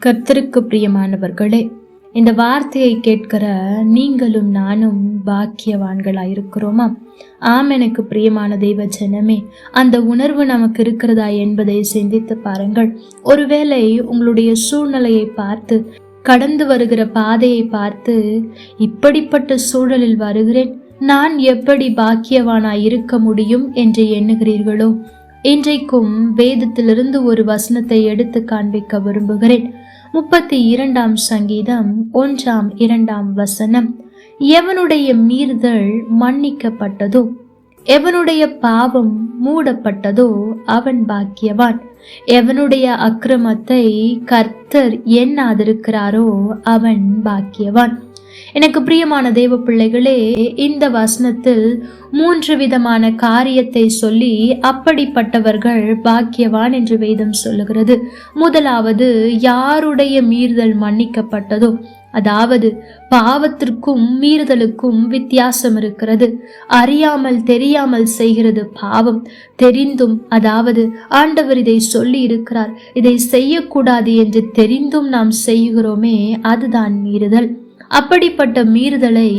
கர்த்தருக்கு பிரியமானவர்களே, இந்த வார்த்தையை கேட்கிற நீங்களும் நானும் பாக்கியவான்களாயிருக்கிறோமா? எனக்கு பிரியமான தெய்வ ஜனமே, அந்த உணர்வு நமக்கு இருக்கிறதா என்பதை சிந்தித்து பாருங்கள். ஒருவேளை உங்களுடைய சூழ்நிலையை பார்த்து, கடந்து வருகிற பாதையை பார்த்து, இப்படிப்பட்ட சூழலில் வருகிறேன், நான் எப்படி பாக்கியவானாய் இருக்க முடியும் என்று எண்ணுகிறீர்களோ? இன்றைக்கும் வேதத்திலிருந்து ஒரு வசனத்தை எடுத்து காண்பிக்க விரும்புகிறேன். 32ஆம் சங்கீதம் 1-2 வசனம். எவனுடைய மீறுதல் மன்னிக்கப்பட்டதோ, எவனுடைய பாவம் மூடப்பட்டதோ அவன் பாக்கியவான். எவனுடைய அக்கிரமத்தை கர்த்தர் எண்ணாதிருக்கிறாரோ அவன் பாக்கியவான். எனக்கு பிரியமான தேவ பிள்ளைகளே, இந்த வசனத்தில் 3 விதமான காரியத்தை சொல்லி அப்படிப்பட்டவர்கள் பாக்கியவான் என்று வேதம் சொல்லுகிறது. முதலாவது, யாருடைய மீறுதல் மன்னிக்கப்பட்டதோ, அதாவது பாவத்திற்கும் மீறுதலுக்கும் வித்தியாசம் இருக்கிறது. அறியாமல் தெரியாமல் செய்கிறது பாவம். தெரிந்தும், அதாவது ஆண்டவர் இதை சொல்லி இருக்கிறார், இதை செய்யக்கூடாது என்று தெரிந்தும் நாம் செய்கிறோமே, அதுதான் மீறுதல். அப்படிப்பட்ட மீறுதலை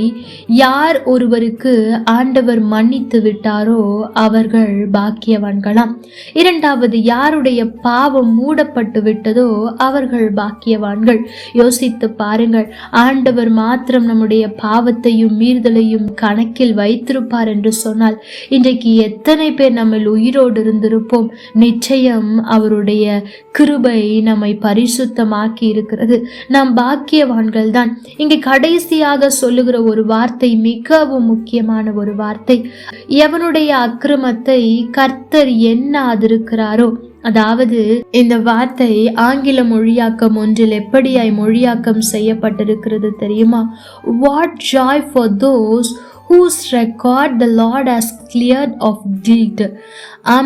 யார் ஒருவருக்கு ஆண்டவர் மன்னித்து விட்டாரோ அவர்கள் பாக்கியவான்களாம். இரண்டாவது, யாருடைய பாவம் மூடப்பட்டு விட்டதோ அவர்கள் பாக்கியவான்கள். யோசித்து பாருங்கள், ஆண்டவர் மாத்திரம் நம்முடைய பாவத்தையும் மீறுதலையும் கணக்கில் வைத்திருப்பார் என்று சொன்னால் இன்றைக்கு எத்தனை பேர் நம்ம உயிரோடு இருந்திருப்போம். நிச்சயம் அவருடைய கிருபை நம்மை பரிசுத்தமாக்கி இருக்கிறது. நாம் பாக்கியவான்கள் தான். இங்கே கடைசியாக சொல்லுகிற ஒரு வார்த்தை மிகவும் முக்கியமான ஒரு வார்த்தை. எவனுடைய அக்கிரமத்தை கர்த்தர் எண்ணாதிருக்கிறாரோ, அதாவது இந்த வார்த்தை ஆங்கில மொழியாக்கம் ஒன்றில் எப்படியாய் மொழியாக்கம் செய்யப்பட்டிருக்கிறது தெரியுமா? What Joy for those whose record the Lord has cleared of guilt.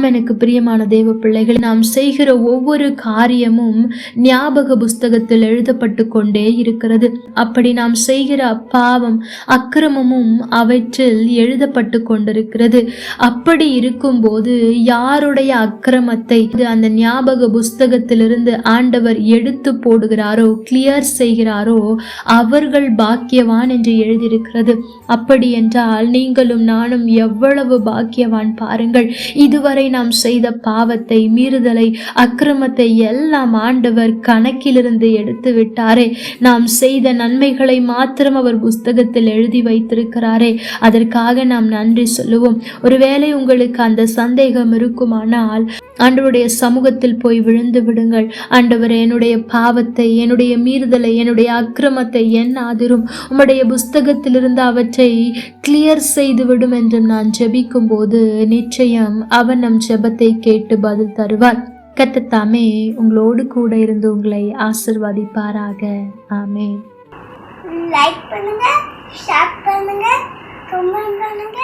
எனக்கு பிரியமான தேவ பிள்ளைகள், நாம் செய்கிற ஒவ்வொரு காரியமும் ஞாபக புஸ்தகத்தில் எழுதப்பட்டு கொண்டே இருக்கிறது. அப்படி நாம் செய்கிற பாவம் அக்கிரமமும் அவற்றில் எழுதப்பட்டு கொண்டிருக்கிறது. அப்படி இருக்கும்போது யாருடைய அக்கிரமத்தை அந்த ஞாபக புஸ்தகத்திலிருந்து ஆண்டவர் எடுத்து போடுகிறாரோ, கிளியர் செய்கிறாரோ, அவர்கள் பாக்கியவான் என்று எழுதியிருக்கிறது. அப்படி என்றால் நீங்களும் நானும் எவ்வளவு பாக்கியவான் பாருங்கள். இதுவரை நாம் செய்த பாவத்தை, மீறுதலை, அக்கிரமத்தை எல்லாம் ஆண்டவர் கணக்கிலிருந்து எடுத்து விட்டாரே. நாம் செய்த நன்மைகளை மாத்திரம் அவர் புஸ்தகத்தில் எழுதி வைத்திருக்கிறாரே. அதற்காக நாம் நன்றி சொல்லுவோம். ஒருவேளை உங்களுக்கு அந்த சந்தேகம் இருக்குமானால் ஆண்டவருடைய சமூகத்தில் போய் விழுந்து விடுங்கள். ஆண்டவர், என்னுடைய பாவத்தை, என்னுடைய மீறுதலை, என்னுடைய அக்கிரமத்தை எண்ணாதிரும். உம்முடைய புஸ்தகத்திலிருந்து அவற்றை கிளியர் செய்து விடும் என்று நான் ஜெபிக்கும் போது நிச்சயம் அவன் நம் ஜெபத்தை கேட்டு பதில் தருவார். கர்த்தர் தாமே உங்களோடு கூட இருந்து உங்களை ஆசீர்வதிப்பாராக. ஆமென். லைக் பண்ணுங்க, ஷேர் பண்ணுங்க, கமெண்ட் பண்ணுங்க.